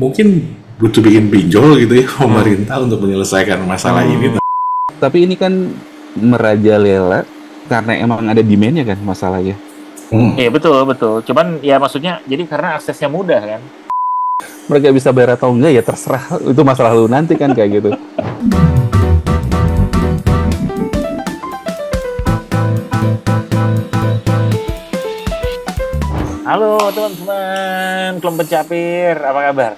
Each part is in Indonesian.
mungkin butuh bikin pinjol gitu ya pemerintah untuk menyelesaikan masalah ini. Tapi ini kan merajalela karena emang ada demand-nya kan masalahnya. Iya betul. Cuman ya maksudnya jadi karena aksesnya mudah kan. Mereka bisa bayar atau enggak ya terserah, itu masalah lu nanti kan kayak gitu. Halo teman-teman, Klum Pencapir, apa kabar?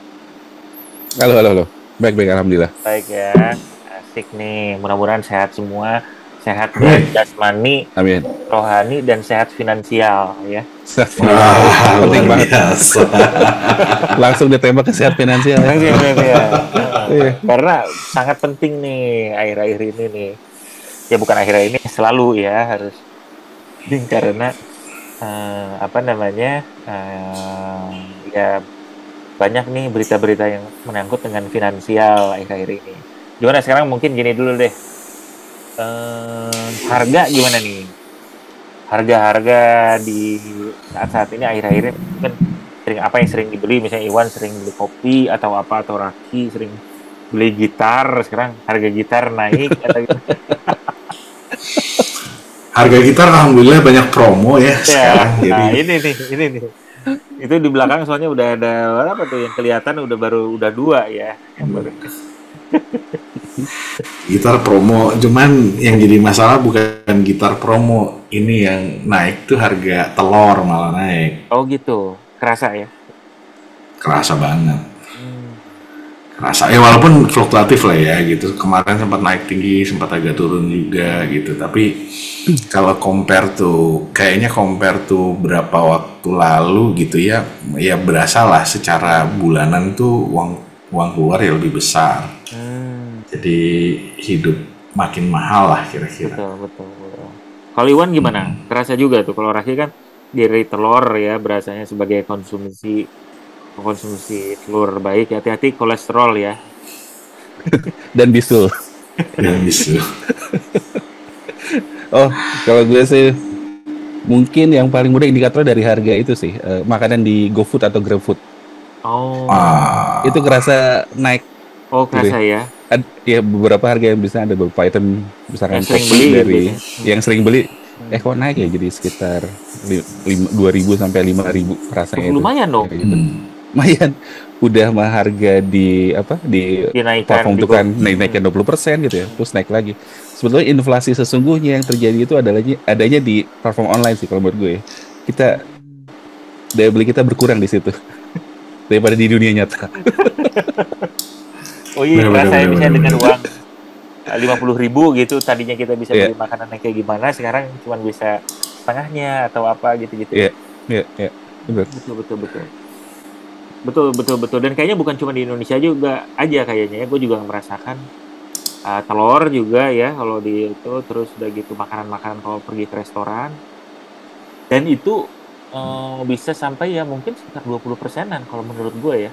Halo. Baik, alhamdulillah. Baik ya, asik nih. Mudah-mudahan sehat semua, sehat jasmani, Amin. rohani, dan sehat finansial ya. Sehat penting banget. Langsung ditembak ke sehat finansial. Ya. Karena sangat penting nih akhir-akhir ini nih. Ya bukan akhir-akhir ini, selalu ya harus. Karena ya banyak nih berita-berita yang menyangkut dengan finansial akhir-akhir ini. Gimana sekarang mungkin gini dulu deh, harga gimana nih? Harga di saat ini akhir-akhir ini mungkin sering dibeli, misalnya Iwan sering beli kopi atau apa, atau Raki sering beli gitar, sekarang harga gitar naik atau gitu. Harga gitar alhamdulillah banyak promo ya sekarang. Nah, ini nih. Itu di belakang soalnya udah ada apa tuh yang kelihatan udah dua ya. Gitar promo, cuman yang jadi masalah bukan gitar promo, ini yang naik tuh harga telur malah naik. Oh gitu, kerasa ya? Kerasa banget. Kerasa ya, walaupun fluktuatif lah ya gitu. Kemarin sempat naik tinggi, sempat agak turun juga gitu. Tapi kalau compare tuh berapa waktu lalu gitu ya berasa lah secara bulanan tuh uang keluar ya lebih besar. Jadi hidup makin mahal lah kira-kira. Betul. Kalau Iwan gimana? Kerasa juga tuh. Kalau Raki kan dari telur ya berasanya sebagai konsumsi telur baik. Hati-hati kolesterol ya. Dan bisul. Oh, kalau gue sih mungkin yang paling mudah indikator dari harga itu sih makanan di GoFood atau GrabFood. Oh. Itu kerasa naik. Oh, kerasa ya. Ya beberapa harga yang bisa ada beberapa item misalkan yang sering beli dari yang sering beli kok naik ya, jadi sekitar 2.000 sampai 5.000 rasanya. Lumayan dong. Gitu. Lumayan. Udah mah harga di platform itu kan naikkan 20% gitu ya, terus naik lagi. Sebetulnya inflasi sesungguhnya yang terjadi itu adanya di platform online sih kalau menurut gue. Daya beli kita berkurang di situ daripada di dunia nyata. Oh iya, saya bisa dengan uang 50.000 gitu. Tadinya kita bisa beli makanan yang kayak gimana, sekarang cuma bisa setengahnya atau apa gitu-gitu. Iya. Betul. Dan kayaknya bukan cuma di Indonesia juga aja kayaknya ya. Gue juga merasakan telur juga ya kalau di itu, terus udah gitu makanan-makanan kalau pergi ke restoran. Dan itu bisa sampai ya mungkin sekitar 20%-an kalau menurut gue ya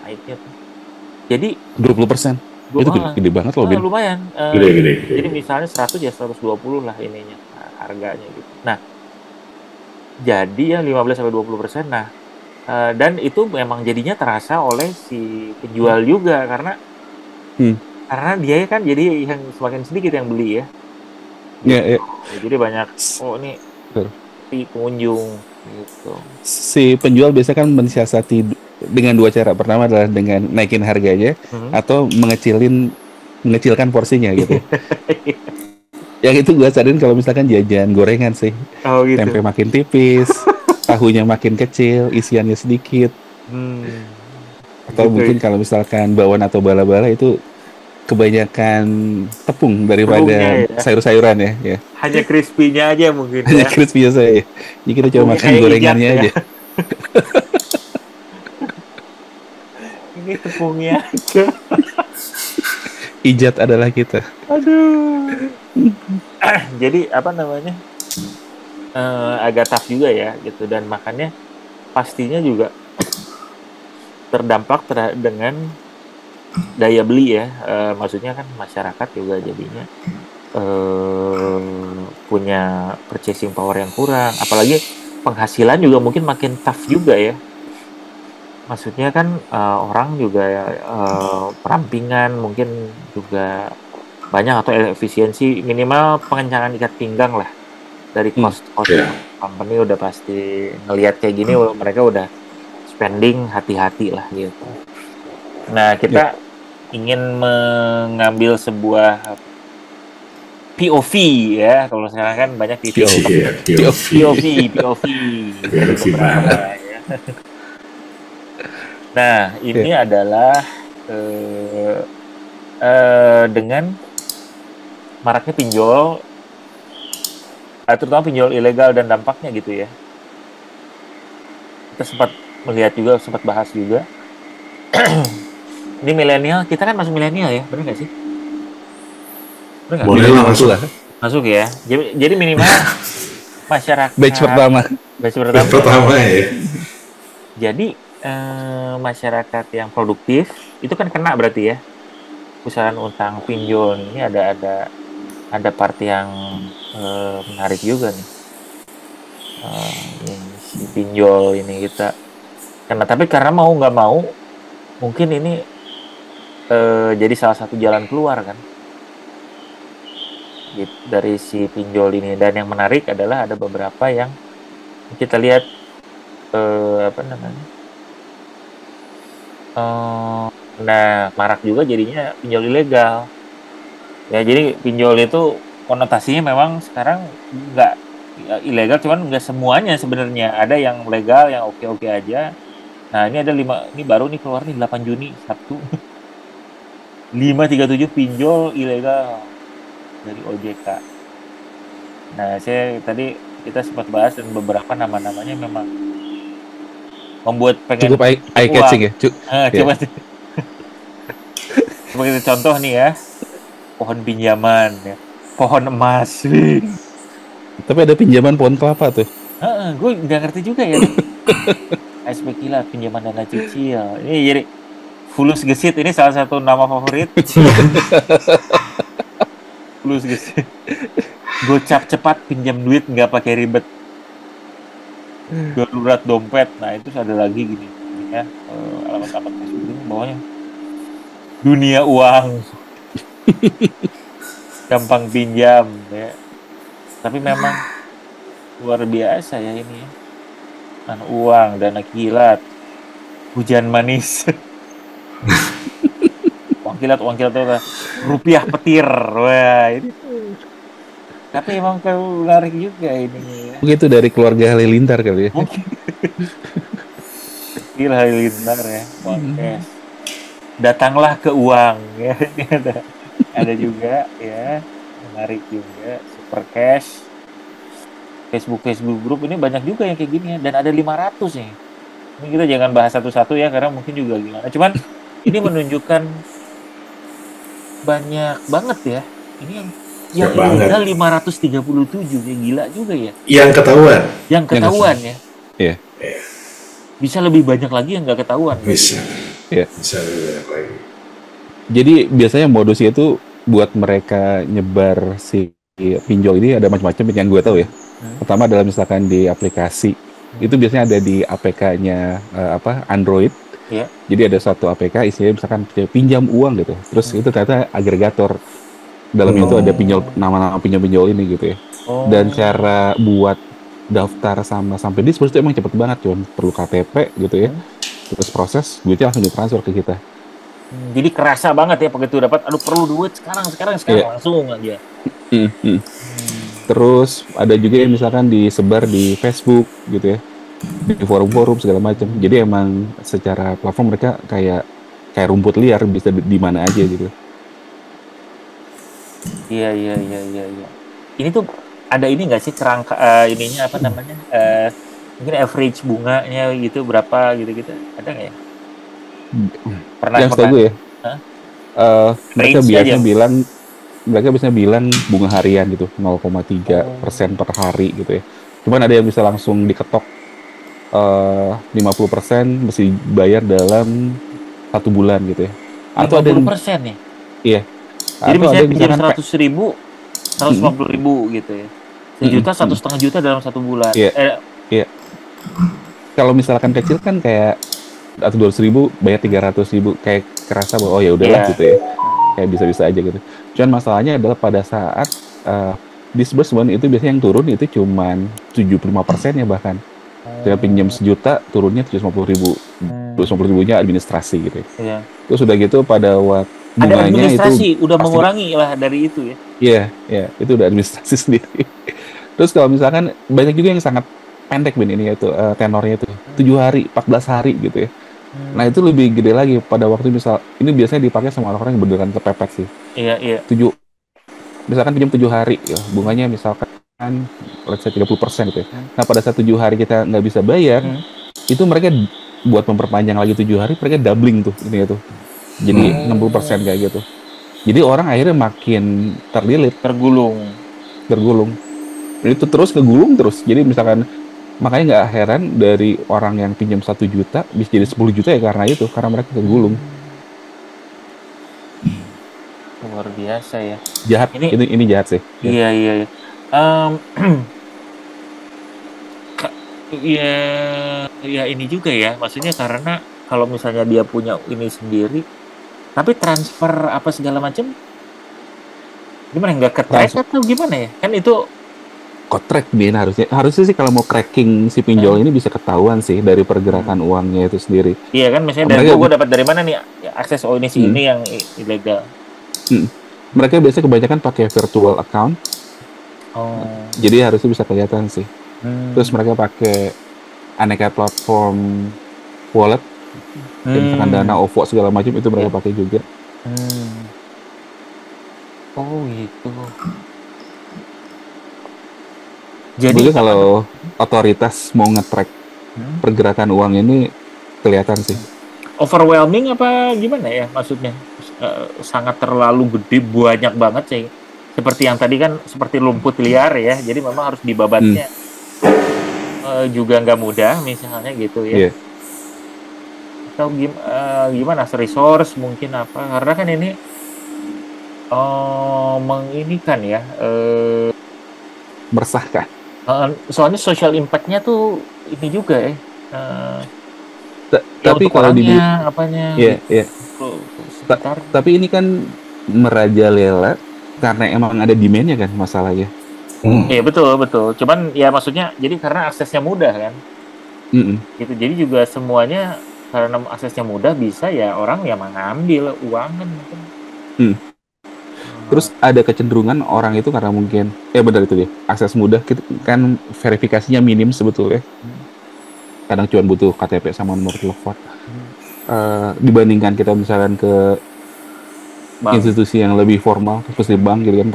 naiknya tuh. Jadi 20%. Itu gede banget loh, Bin. Lumayan. Gede. Jadi misalnya 100 ya 120 lah ininya harganya gitu. Nah, jadi ya 15-20%. Nah, dan itu memang jadinya terasa oleh si penjual juga karena dia kan jadi yang semakin sedikit yang beli ya. Iya. Jadi banyak ini pengunjung gitu. Si penjual biasanya kan mensiasati dengan dua cara. Pertama adalah dengan naikin harganya atau mengecilkan porsinya gitu. Yang itu gue sadarin kalau misalkan jajan gorengan sih. Oh, gitu. Tempe makin tipis, tahunya makin kecil, isiannya sedikit. Atau gitu, mungkin kalau misalkan bakwan atau bala-bala itu kebanyakan tepung daripada sayur-sayuran ya. Hanya crispy-nya aja mungkin. Hanya crispy saya. Jadi kita coba makan gorengannya aja. Ini tepungnya aja. Ijat adalah kita. Aduh. Jadi apa namanya? Agak tough juga ya gitu, dan makanya pastinya juga terdampak dengan daya beli ya. Maksudnya kan masyarakat juga jadinya punya purchasing power yang kurang, apalagi penghasilan juga mungkin makin tough juga ya. maksudnya kan orang juga perampingan mungkin juga banyak atau efisiensi minimal pengencangan ikat pinggang lah dari cost Iya. company udah pasti ngelihat kayak gini mereka udah spending hati-hati lah gitu. Nah kita ingin mengambil sebuah POV ya, kalau sekarang kan banyak di TikTok. POV dari beberapa ya. Nah ini adalah dengan maraknya pinjol, terutama pinjol ilegal dan dampaknya gitu ya. Kita sempat melihat juga, sempat bahas juga. Ini milenial, kita kan masuk milenial ya, benar nggak sih? Benar nggak? Boleh lah masuk ya. Jadi minimal masyarakat. Batch pertama ya. Jadi masyarakat yang produktif itu kan kena berarti ya. Pusaran utang pinjol ini ada part yang menarik juga nih. Si pinjol ini kita karena tapi karena mau nggak mau mungkin ini jadi salah satu jalan keluar kan gitu, dari si pinjol ini. Dan yang menarik adalah ada beberapa yang kita lihat nah marak juga jadinya pinjol ilegal ya. Jadi pinjol itu konotasinya memang sekarang nggak ilegal, cuman nggak semuanya sebenarnya. Ada yang legal yang oke aja. Nah ini ada 5, ini baru nih keluar nih 8 Juni Sabtu 537 pinjol ilegal dari OJK. Nah tadi kita sempat bahas dan beberapa nama-namanya memang membuat pengen cukup eye-catching ya. Coba coba kita contoh nih ya, pohon pinjaman ya, pohon emas. Tapi ada pinjaman pohon kelapa tuh. Gue nggak ngerti juga ya. SP Kilat, pinjaman dana cicil. Ini jadi Fulus Gesit, ini salah satu nama favorit. Fulus Gesit. Gocap cepat, pinjam duit nggak pakai ribet. Darurat dompet. Nah itu ada lagi gini ya, alamat-alamat Facebook ini bawahnya dunia uang. Gampang pinjam ya. Tapi memang luar biasa ya ini ya. Uang, dana kilat, hujan manis. uang kilat itu rupiah petir. Wah ini tapi emang menarik juga ini ya. Begitu dari keluarga Halilintar kali ya. Gila Halilintar ya, podcast. Datanglah ke uang ya. Ini ada juga ya, menarik juga. Super Cash, Facebook group ini banyak juga yang kayak gini ya. Dan ada 500 nih. Ini kita jangan bahas satu-satu ya, karena mungkin juga gimana. Cuman ini menunjukkan banyak banget ya. Ini yang ilegal 537 ya, gila juga ya. Yang ketahuan ya. Iya. Bisa lebih banyak lagi yang nggak ketahuan. Bisa. Iya. Bisa lebih banyak lagi. Jadi biasanya modusnya itu buat mereka nyebar si pinjol ini ada macam-macam yang gue tahu ya. Pertama adalah misalkan di aplikasi itu biasanya ada di APK-nya Android. Yeah. Jadi ada suatu APK isinya misalkan pinjam uang gitu. Terus itu ternyata agregator. Dalamnya itu ada nama-nama pinjol ini gitu ya. Dan cara buat daftar sama sampai disburse itu emang cepet banget, cuman perlu KTP gitu ya. Terus proses duitnya langsung ditransfer ke kita. Jadi kerasa banget ya begitu dapat, aduh perlu duit sekarang yeah. Langsung aja. Terus ada juga yang misalkan disebar di Facebook gitu ya, di forum-forum segala macam. Jadi emang secara platform mereka kayak rumput liar, bisa di mana aja gitu. Iya. Ini tuh ada ini nggak sih kerangka ininya apa namanya? Mungkin average bunganya gitu berapa gitu-gitu. Ada nggak ya? Pernah yang setahu gue ya. Mereka biasanya bilang bunga harian gitu 0,3% per hari gitu ya. Cuman ada yang bisa langsung diketok 50% mesti bayar dalam 1 bulan gitu ya. Atau 50% nih? Iya. Jadi misalnya pinjam 100.000, 150.000 gitu ya. 1 juta, 1,5 juta dalam 1 bulan. Iya. Kalau misalkan kecil kan kayak atau 200.000 bayar 300.000, kayak kerasa bahwa oh ya udahlah gitu ya, kayak bisa-bisa aja gitu. Cuman masalahnya adalah pada saat disbursement itu biasanya yang turun itu cuman 75% ya, bahkan kita pinjam 1 juta turunnya 750.000, 250.000-nya administrasi gitu ya. Iya. Terus udah gitu pada waktu ada administrasi itu udah mengurangi lah dari itu ya. Iya, itu udah administrasi sendiri. Terus kalau misalkan banyak juga yang sangat pendek Ben ini yaitu tenornya itu 7 hari, 14 hari gitu ya. Nah itu lebih gede lagi pada waktu misal ini biasanya dipakai sama orang-orang yang beneran kepepet sih. Iya. 7, misalkan pinjam 7 hari ya, bunganya misalkan let's say 30% gitu ya. Nah pada saat 7 hari kita nggak bisa bayar, itu mereka buat memperpanjang lagi 7 hari, mereka doubling tuh ini tuh. Jadi 60% kayak gitu. Jadi orang akhirnya makin terlilit, tergulung. Itu terus kegulung terus. Jadi misalkan makanya nggak heran dari orang yang pinjam 1 juta bisa jadi 10 juta ya karena itu, karena mereka kegulung. Luar biasa ya. Jahat. Ini jahat sih. Iya. Ya ini juga ya. Maksudnya karena kalau misalnya dia punya ini sendiri, tapi transfer apa segala macam, gimana nggak ke-track atau gimana ya? Kan itu Kotrek bin harusnya sih kalau mau cracking si pinjol ini bisa ketahuan sih dari pergerakan uangnya itu sendiri. Iya kan, misalnya dari gue dapat dari mana nih akses ini ini yang ilegal. Mereka biasanya kebanyakan pakai virtual account. Jadi harusnya bisa kelihatan sih. Terus mereka pakai aneka platform wallet, misalkan Dana, OVO segala macam itu mereka pakai juga. Oh gitu. Jadi kalau otoritas mau nge-track pergerakan uang ini kelihatan sih. Overwhelming apa gimana ya maksudnya? Sangat terlalu gede, banyak banget sih. Seperti yang tadi kan seperti lumpur liar ya. Jadi memang harus dibabatnya juga nggak mudah misalnya gitu ya. Atau gimana? Resource mungkin apa? Karena kan ini menginikan ya. Meresahkan. Soalnya social impact-nya tuh ini juga ya. Tapi kalau di apanya? Iya. Tapi ini kan merajalela karena emang ada demand-nya kan masalahnya. Iya betul. Cuman ya maksudnya jadi karena aksesnya mudah kan. Gitu. Jadi juga semuanya karena aksesnya mudah bisa ya orang ya mengambil uang kan mungkin. Terus ada kecenderungan orang itu karena mungkin benar itu dia, akses mudah kan verifikasinya minim sebetulnya. Kadang cuma butuh KTP sama nomor telepon. Dibandingkan kita misalkan ke institusi yang lebih formal, seperti bank gitu kan,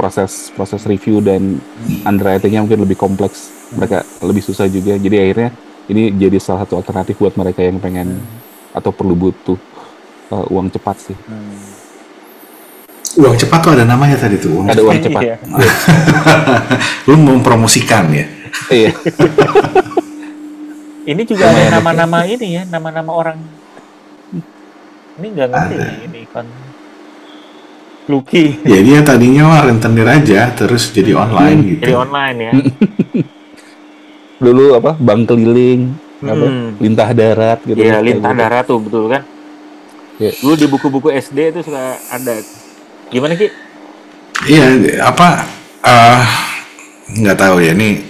proses review dan underwriting-nya mungkin lebih kompleks. Mereka lebih susah juga. Jadi akhirnya ini jadi salah satu alternatif buat mereka yang pengen atau perlu butuh uang cepat sih. Uang cepat tuh ada namanya tadi tuh. Ada uang cepat. Lu mempromosikan ya? Iya. Ini juga ada nama-nama ini ya, nama-nama orang. Ini nggak ngerti ini kan. Lucky. Ya dia tadinya mah rentenir aja, terus jadi online gitu. Jadi online ya. Dulu apa? Bank keliling, lintah darat gitu. Iya, lintah darat tuh betul kan. Dulu di buku-buku SD itu suka ada. Gimana Ki? Iya, nggak tahu ya, ini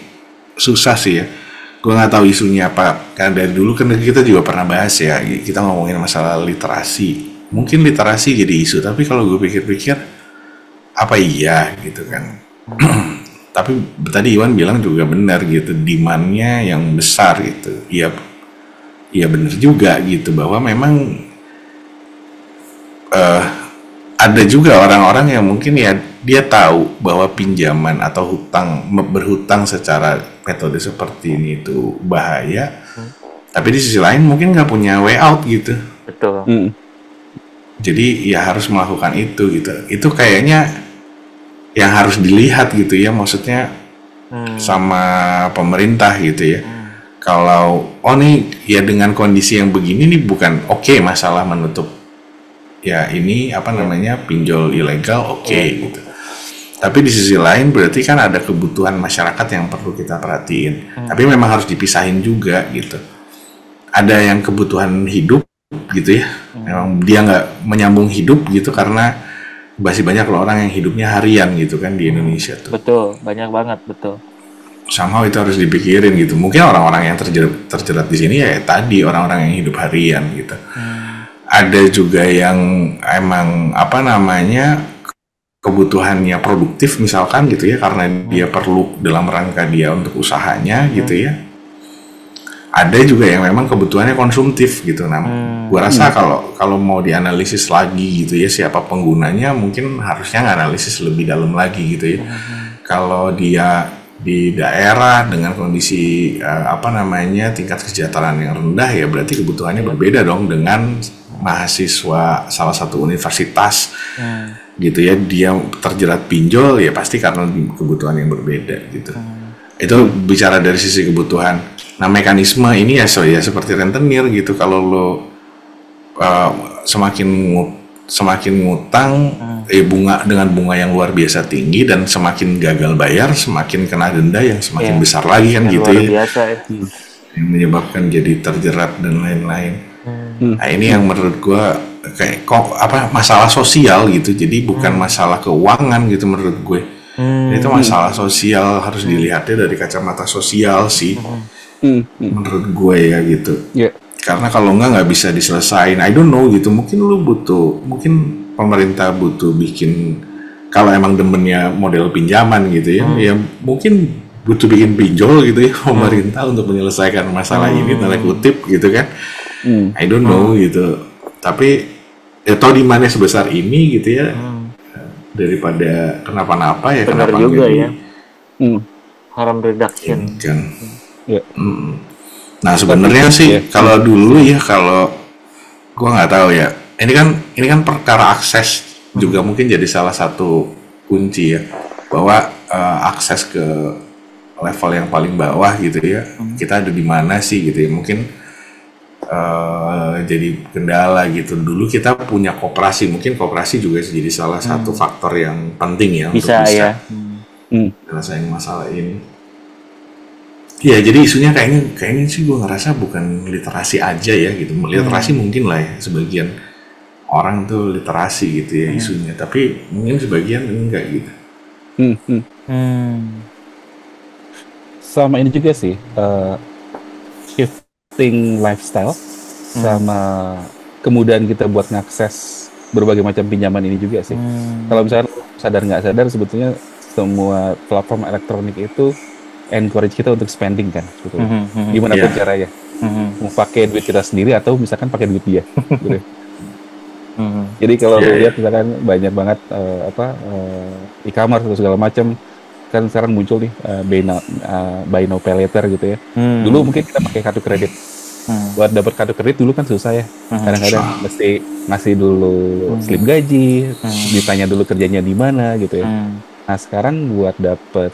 susah sih ya. Gue nggak tahu isunya apa. Karena dari dulu kan kita juga pernah bahas ya, kita ngomongin masalah literasi. Mungkin literasi jadi isu, tapi kalau gue pikir-pikir, apa iya gitu kan. Tapi tadi Iwan bilang juga benar gitu, demand-nya yang besar gitu. Iya benar juga gitu, bahwa memang ada juga orang-orang yang mungkin ya dia tahu bahwa pinjaman atau berhutang secara metode seperti ini itu bahaya, tapi di sisi lain mungkin nggak punya way out gitu. Betul. Jadi ya harus melakukan itu gitu. Itu kayaknya yang harus dilihat gitu ya, maksudnya sama pemerintah gitu ya. Kalau nih ya dengan kondisi yang begini nih bukan oke masalah menutup ya ini pinjol ilegal gitu. Tapi di sisi lain berarti kan ada kebutuhan masyarakat yang perlu kita perhatiin. Tapi memang harus dipisahin juga gitu. Ada yang kebutuhan hidup, gitu ya. Memang dia nggak menyambung hidup gitu karena masih banyak loh orang yang hidupnya harian gitu kan di Indonesia tuh. Betul, banyak banget, betul. Somehow itu harus dipikirin gitu. Mungkin orang-orang yang terjerat di sini ya tadi orang-orang yang hidup harian gitu. Ada juga yang emang apa namanya kebutuhannya produktif misalkan gitu ya karena dia perlu dalam rangka dia untuk usahanya gitu ya. Ada juga yang memang kebutuhannya konsumtif gitu. Nah, gua rasa kalau mau dianalisis lagi gitu ya siapa penggunanya mungkin harusnya nganalisis lebih dalam lagi gitu ya. Kalau dia di daerah dengan kondisi apa namanya tingkat kesejahteraan yang rendah ya berarti kebutuhannya berbeda dong dengan mahasiswa salah satu universitas gitu ya, dia terjerat pinjol ya pasti karena kebutuhan yang berbeda gitu. Itu bicara dari sisi kebutuhan. Nah mekanisme ini ya seperti rentenir gitu, kalau lo semakin ngutang bunga dengan bunga yang luar biasa tinggi dan semakin gagal bayar semakin kena denda yang semakin besar lagi kan gitu ya. Biasa, ya. Yang menyebabkan jadi terjerat dan lain-lain. Nah ini yang menurut gua kayak masalah sosial gitu, jadi bukan masalah keuangan gitu menurut gue. Itu masalah sosial, harus dilihatnya dari kacamata sosial sih. Menurut gue ya gitu. Karena kalau nggak bisa diselesain, I don't know gitu. Mungkin pemerintah butuh bikin, kalau emang demennya model pinjaman gitu ya, ya mungkin butuh bikin pinjol gitu ya pemerintah untuk menyelesaikan masalah ini tanda kutip gitu kan. I don't know gitu. Tapi ya tau di mana sebesar ini gitu ya. Daripada kenapa-napa ya benar kenapa juga jadi, ya. Harm reduction kan. Nah sebenarnya sih kalau dulu ya, kalau gua nggak tahu ya, ini kan perkara akses juga mungkin jadi salah satu kunci ya, bahwa akses ke level yang paling bawah gitu ya, kita ada di mana sih gitu ya, mungkin jadi kendala gitu. Dulu kita punya koperasi, mungkin koperasi juga jadi salah satu faktor yang penting ya bisa, untuk bisa ngerasain masalah ini. Ya jadi isunya kayaknya sih gue ngerasa bukan literasi aja ya gitu. Literasi mungkin lah ya, sebagian orang tuh literasi gitu ya isunya, tapi mungkin sebagian enggak gitu. Sama ini juga sih, shifting lifestyle sama kemudahan kita buat ngakses berbagai macam pinjaman ini juga sih. Kalau misalnya sadar nggak sadar sebetulnya semua platform elektronik itu encourage kita untuk spending kan sebetulnya. Gimana pun caranya. Mau pakai duit kita sendiri atau misalkan pakai duit dia. Gitu. Jadi kalau lihat misalkan banyak banget e-commerce atau segala macam kan sekarang muncul nih buy now pay later gitu ya. Dulu mungkin kita pakai kartu kredit. Buat dapat kartu kredit dulu kan susah ya. Kadang-kadang mesti ngasih dulu slip gaji, ditanya dulu kerjanya di mana gitu ya. Nah sekarang buat dapet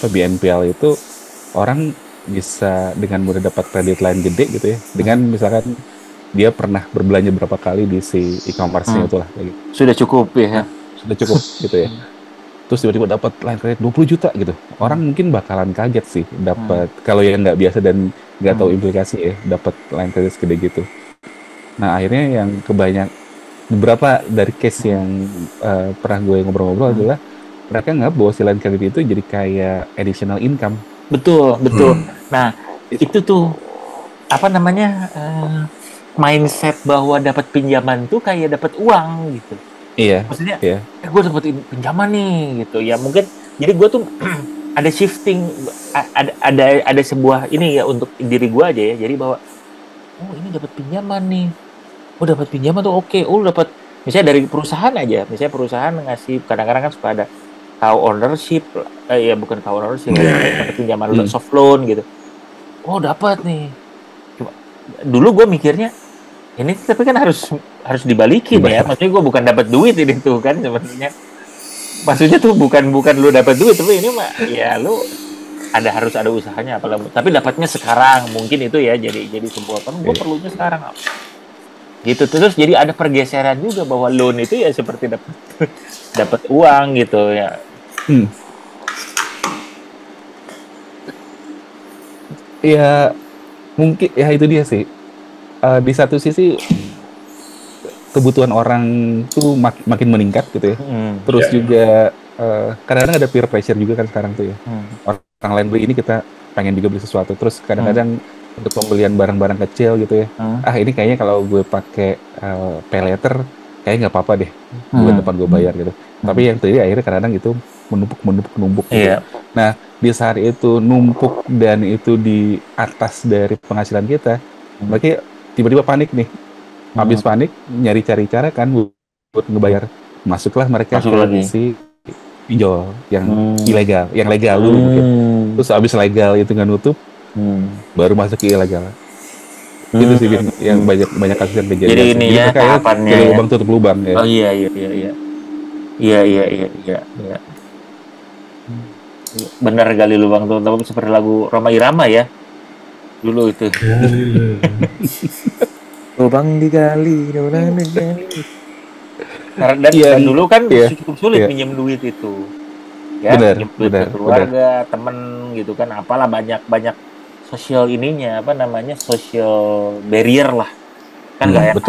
BNPL itu orang bisa dengan mudah dapat kredit line gede gitu ya. Dengan misalkan dia pernah berbelanja berapa kali di si e-commerce-nya itulah. Gitu. Sudah cukup ya. Sudah cukup gitu ya. Terus tiba-tiba dapat line kredit 20 juta gitu. Orang mungkin bakalan kaget sih dapat kalau yang nggak biasa dan nggak tahu implikasi ya dapat line kredit segede gitu. Nah akhirnya yang beberapa dari case yang pernah gue ngobrol-ngobrol adalah mereka nggak bahwa si line kredit itu jadi kayak additional income. Betul. Nah itu tuh apa namanya mindset bahwa dapat pinjaman tuh kayak dapat uang gitu. Iya. Maksudnya, gue dapat pinjaman nih gitu. Ya mungkin jadi gue tuh ada shifting, ada sebuah ini ya untuk diri gue aja ya. Jadi bahwa ini dapat pinjaman nih. Dapat pinjaman tuh oke. Dapat misalnya dari perusahaan aja. Misalnya perusahaan ngasih kadang-kadang kan suka ada co-ownership, bukan co-ownership, dapat pinjaman soft loan gitu. Dapat nih. Dulu gue mikirnya ini tapi kan harus dibalikin ya. Maksudnya gue bukan dapat duit ini tuh kan sebenarnya. Maksudnya tuh bukan lu dapat duit, tapi ini mah ya lu harus ada usahanya apalah. Tapi dapatnya sekarang mungkin itu ya jadi sebuah kan gue perlunya sekarang. Gitu terus jadi ada pergeseran juga bahwa loan itu ya seperti dapat uang gitu ya. Ya mungkin ya itu dia sih. Di satu sisi kebutuhan orang tuh makin meningkat gitu ya. Terus juga kadang-kadang ada peer pressure juga kan sekarang tuh ya. Orang lain beli ini kita pengen juga beli sesuatu. Terus kadang-kadang untuk pembelian barang-barang kecil gitu ya. Ini kayaknya kalau gue pakai pay later kayaknya nggak apa-apa deh. Bulan depan gue bayar gitu. Tapi yang terjadi akhirnya kadang-kadang itu menumpuk gitu. Nah, di saat itu numpuk dan itu di atas dari penghasilan kita, mereka tiba-tiba panik nih. Habis panik, cari cara kan buat ngebayar. Masuklah mereka ke si pinjol yang ilegal, yang legal dulu mungkin. Terus habis legal itu nggak nutup, baru masuk ke ilegal. Itu sih yang banyak kasus yang kejadian. Jadi ini ya tahapannya ya. Lubang tutup lubang ya. Oh iya. Benar gali lubang tutup seperti lagu Rhoma Irama ya. Dulu itu. Lubang digali, dan dulu kan cukup sulit minjem duit itu. Ya, minjem duit ke keluarga, temen gitu kan, apalah banyak sosial ininya, social barrier lah. Kan nggak enak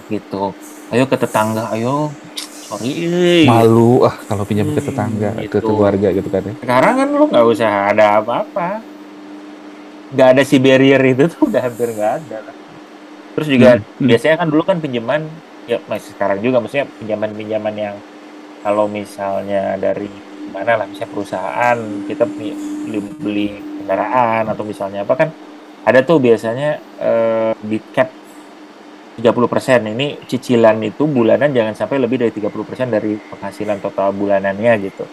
gitu. Ayo ke tetangga, ayo. Sorry. Malu kalau pinjam ke tetangga, ke keluarga gitu kan ya. Sekarang kan lu nggak usah ada apa-apa. Nggak ada si barrier itu tuh udah hampir nggak ada lah. Terus juga biasanya kan dulu kan pinjaman, ya masih sekarang juga, maksudnya pinjaman yang kalau misalnya dari mana lah, misalnya perusahaan, kita beli kendaraan atau misalnya apa kan, ada tuh biasanya di cap 30%. Ini cicilan itu bulanan jangan sampai lebih dari 30% dari penghasilan total bulanannya gitu.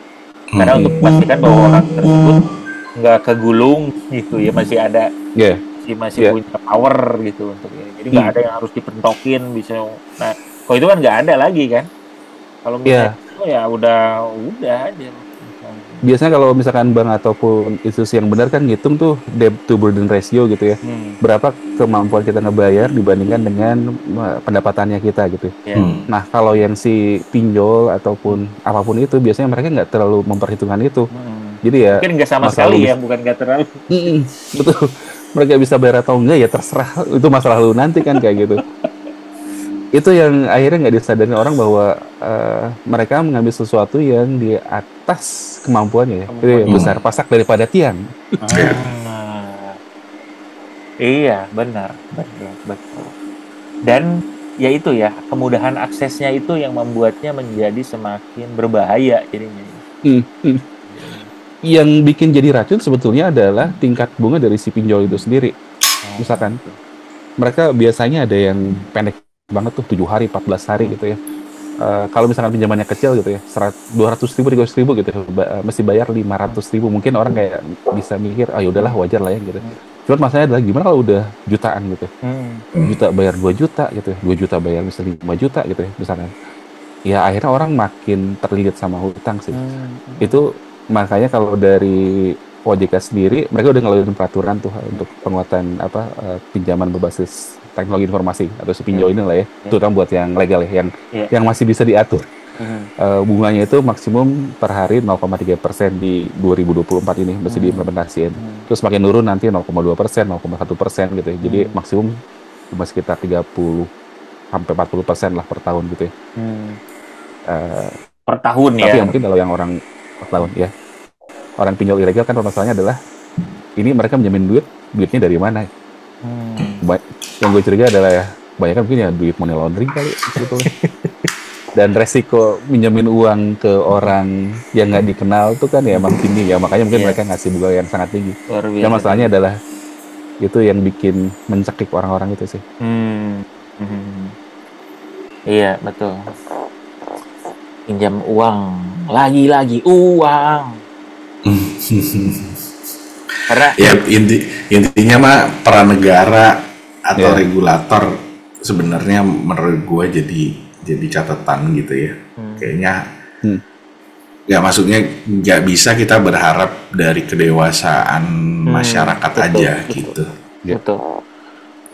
Karena untuk memastikan bahwa orang tersebut nggak kegulung gitu ya, masih ada masih punya power gitu untuk ini. Jadi nggak ada yang harus dipentokin bisa. Nah, kalau itu kan nggak ada lagi kan. Kalau misalnya ya udah aja. Biasanya kalau misalkan bank ataupun institusi yang benar kan ngitung tuh debt to burden ratio gitu ya. Berapa kemampuan kita ngebayar dibandingkan dengan pendapatannya kita gitu. Nah, kalau yang si pinjol ataupun apapun itu biasanya mereka nggak terlalu memperhitungkan itu. Jadi ya mungkin nggak sama sekali ya, bukan nggak terlalu. Betul. Mereka bisa bayar atau enggak ya terserah, itu masalah lu nanti kan kayak gitu. Itu yang akhirnya nggak disadari orang bahwa mereka mengambil sesuatu yang di atas kemampuannya ya. Itu yang besar pasak daripada tiang. Iya, benar. Dan ya itu ya, kemudahan aksesnya itu yang membuatnya menjadi semakin berbahaya jadinya. Yang bikin jadi racun sebetulnya adalah tingkat bunga dari si pinjol itu sendiri. Misalkan mereka biasanya ada yang pendek banget tuh 7 hari, 14 hari gitu ya. Kalau misalkan pinjamannya kecil gitu ya, 200.000, 300.000 gitu ya, mesti bayar 500.000. Mungkin orang kayak bisa mikir, ya udahlah wajar lah ya gitu. Cuman masalahnya adalah gimana kalau udah jutaan gitu. Juta bayar 2 juta gitu ya. 2 juta bayar misalnya 5 juta gitu ya misalkan. Ya akhirnya orang makin terlilit sama hutang sih. Itu makanya kalau dari OJK sendiri mereka udah ngeluarin peraturan tuh untuk penguatan pinjaman berbasis teknologi informasi atau si pinjol ini lah ya, terutama buat yang legal ya, yang masih bisa diatur. Bunganya itu maksimum per hari 0,3% di 2024 ini mesti diimplementasiin. Terus makin turun nanti 0,2%, 0,1% gitu ya. Jadi maksimum cuma sekitar 30 sampai 40% lah per tahun gitu ya. Per tahun ya. Tapi mungkin kalau yang orang per tahun ya. Orang pinjol ilegal kan masalahnya adalah ini mereka menjamin duitnya dari mana? Yang gue curiga adalah ya banyak kan mungkin ya duit money laundering kali sebetulnya. Dan resiko minjemin uang ke orang yang nggak dikenal tuh kan ya emang tinggi ya, makanya mungkin mereka ngasih bunga yang sangat tinggi. Dan masalahnya adalah itu yang bikin mencekik orang-orang itu sih. Iya betul. Pinjam uang, lagi-lagi uang. Karena ya intinya mah peran negara atau regulator sebenarnya menurut gue jadi catatan gitu ya. Kayaknya nggak, maksudnya nggak bisa kita berharap dari kedewasaan masyarakat aja gitu. Betul.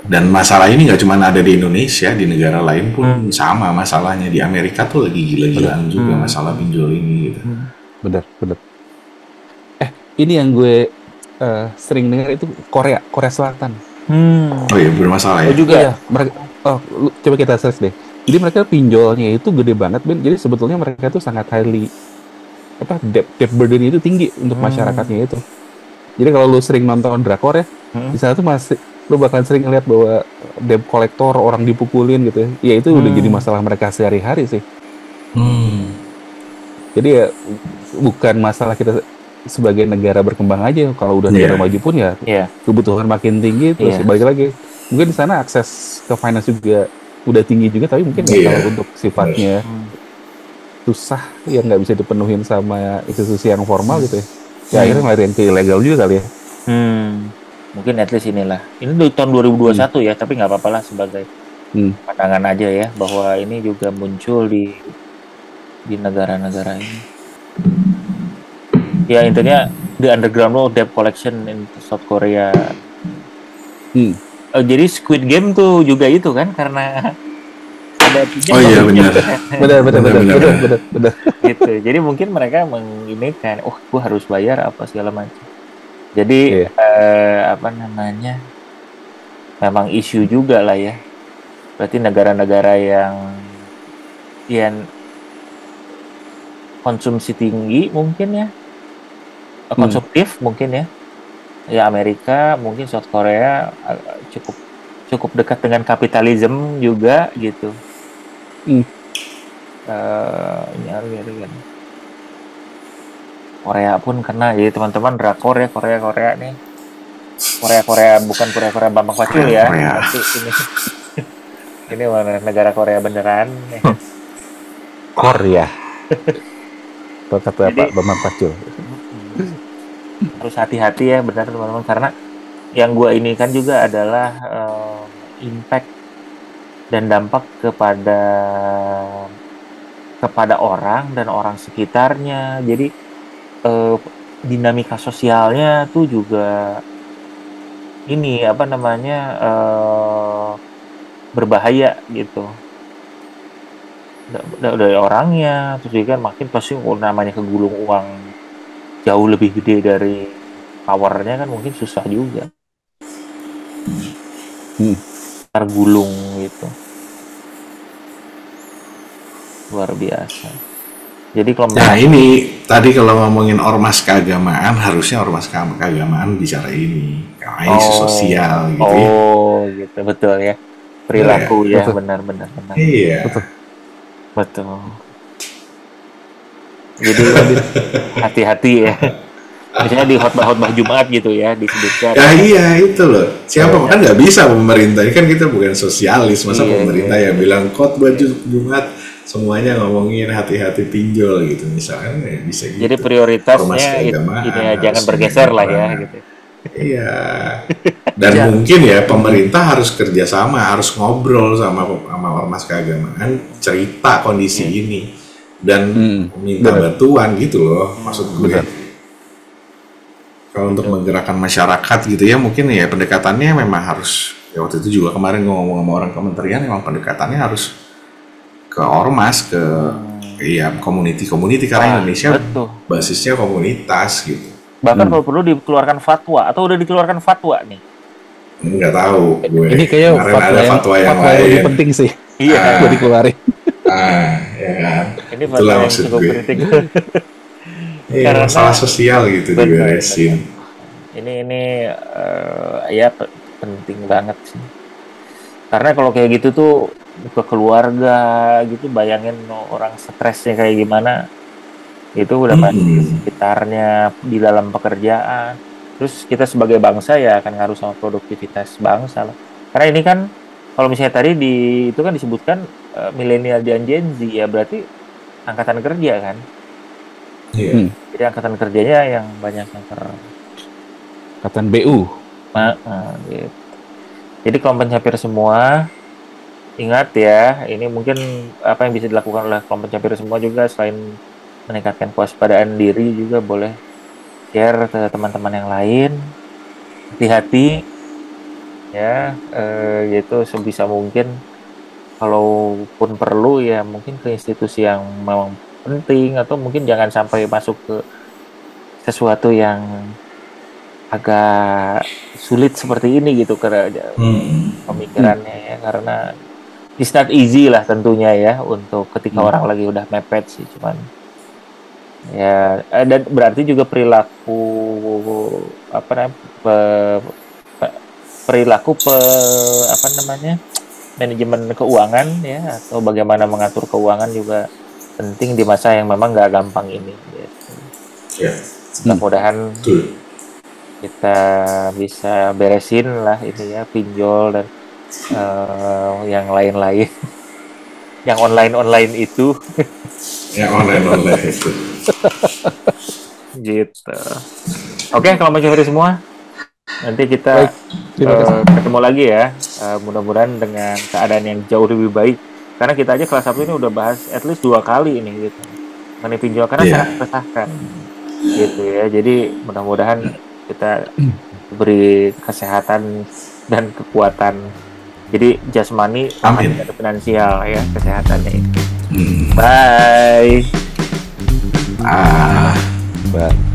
Dan masalah ini nggak cuma ada di Indonesia, di negara lain pun sama masalahnya. Di Amerika tuh lagi gila-gilaan juga masalah pinjol ini gitu. Benar. Ini yang gue sering dengar itu Korea Selatan. Oh iya, bermasalah ya. Oh juga ya. Mereka, coba kita search deh. Jadi mereka pinjolnya itu gede banget, Ben. Jadi sebetulnya mereka tuh sangat highly debt burden itu tinggi untuk masyarakatnya itu. Jadi kalau lu sering nonton drakor ya, di sana tuh masih lu bakal sering ngeliat bahwa debt collector, orang dipukulin gitu ya. Ya itu udah jadi masalah mereka sehari-hari sih. Jadi ya bukan masalah kita sebagai negara berkembang aja. Kalau udah negara maju pun ya kebutuhan makin tinggi terus balik lagi. Mungkin di sana akses ke finance juga udah tinggi juga, tapi mungkin kalau untuk sifatnya susah yang nggak bisa dipenuhin sama institusi yang formal gitu ya. Ya akhirnya ngelarin ke ilegal juga kali ya. Mungkin at least inilah. Ini di tahun 2021 ya, tapi nggak apa-apa lah sebagai pandangan aja ya, bahwa ini juga muncul di negara-negara ini. Ya intinya the underground debt collection in South Korea. Jadi Squid Game tuh juga itu kan karena ada pinjam. Oh iya benar. Benar. Gitu. Jadi mungkin mereka menginikan, gua harus bayar apa segala macam. Jadi memang isu juga lah ya. Berarti negara-negara yang konsumsi tinggi mungkin ya, konsumtif mungkin ya. Ya Amerika, mungkin South Korea cukup dekat dengan kapitalisme juga gitu. Korea pun kena, jadi teman-teman drakor ya Korea nih. Korea bukan Korea Bambang Pacul ya. Nanti ini negara Korea beneran. Korea. Kata Pak Bambang Pacul. Harus hati-hati ya benar teman-teman, karena yang gue ini kan juga adalah impact dan dampak kepada orang dan orang sekitarnya. Jadi dinamika sosialnya tuh juga ini berbahaya gitu. Dari orangnya, terus juga makin pasti namanya kegulung uang jauh lebih gede dari powernya kan mungkin susah juga. Tergulung gitu. Luar biasa. Jadi kalau ini tadi kalau ngomongin ormas keagamaan, harusnya ormas keagamaan bicara ini. Karena isu sosial gitu ya. Gitu betul ya. Perilaku ya, benar. Iya. Betul. Jadi hati-hati ya. Misalnya di khotbah Jumat gitu ya disebutkan. Ya iya itu loh. Siapa kan nggak bisa pemerintah, kan kita bukan sosialis, masa pemerintah yang bilang khotbah Jumat semuanya ngomongin hati-hati pinjol gitu misalnya, bisa gitu. Jadi prioritasnya ini jangan bergeser lah ya gitu. Iya. Dan mungkin ya pemerintah harus kerjasama, harus ngobrol sama ormas keagamaan, cerita kondisi ini dan minta bantuan gitu loh, maksud gue. Kalau untuk menggerakkan masyarakat gitu ya, mungkin ya pendekatannya memang harus, ya waktu itu juga kemarin gue ngomong sama orang kementerian, memang pendekatannya harus ke ormas, ke community karena Indonesia basisnya komunitas gitu. Bahkan kalau perlu dikeluarkan fatwa, atau udah dikeluarkan fatwa nih? Nggak tahu gue. Ini kayaknya fatwa yang lain. Lebih penting sih. Iya. Gue dikeluarin. Ya kan. Ini itulah maksud gue. Iya, masalah sosial gitu diberesin. Ini ya penting banget sih. Karena kalau kayak gitu tuh ke keluarga gitu, bayangin orang stresnya kayak gimana. Itu udah pasti sekitarnya, di dalam pekerjaan. Terus kita sebagai bangsa ya akan ngaruh sama produktivitas bangsa lah. Karena ini kan kalau misalnya tadi itu kan disebutkan milenial dan Gen Z ya, berarti angkatan kerja kan. Iya. Jadi angkatan kerjanya yang banyak yang angkatan BU. Gitu. Jadi kelompok pencapir semua, ingat ya, ini mungkin apa yang bisa dilakukan oleh kelompok pencapir semua juga selain meningkatkan kewaspadaan diri, juga boleh share ke teman-teman yang lain. Hati-hati ya, yaitu sebisa mungkin kalaupun perlu ya mungkin ke institusi yang memang penting, atau mungkin jangan sampai masuk ke sesuatu yang agak sulit seperti ini gitu karena pemikirannya ya, karena it's not easy lah tentunya ya untuk ketika orang lagi udah mepet sih, cuman ya dan berarti juga perilaku apa namanya apa namanya manajemen keuangan ya atau bagaimana mengatur keuangan juga penting di masa yang memang nggak gampang ini gitu. Ya. Mudah-mudahan kita bisa beresin lah ini ya pinjol dan yang lain-lain yang online itu Yang online itu. gitu. Oke, kalau macam itu semua nanti kita ketemu lagi ya. Mudah-mudahan dengan keadaan yang jauh lebih baik. Karena kita aja kelas 1 ini udah bahas at least 2 kali ini gitu. Mengenai pinjol karena sangat meresahkan. Gitu ya. Jadi mudah-mudahan kita beri kesehatan dan kekuatan. Jadi jasmani sama finansial ya kesehatannya itu. Bye. Bye.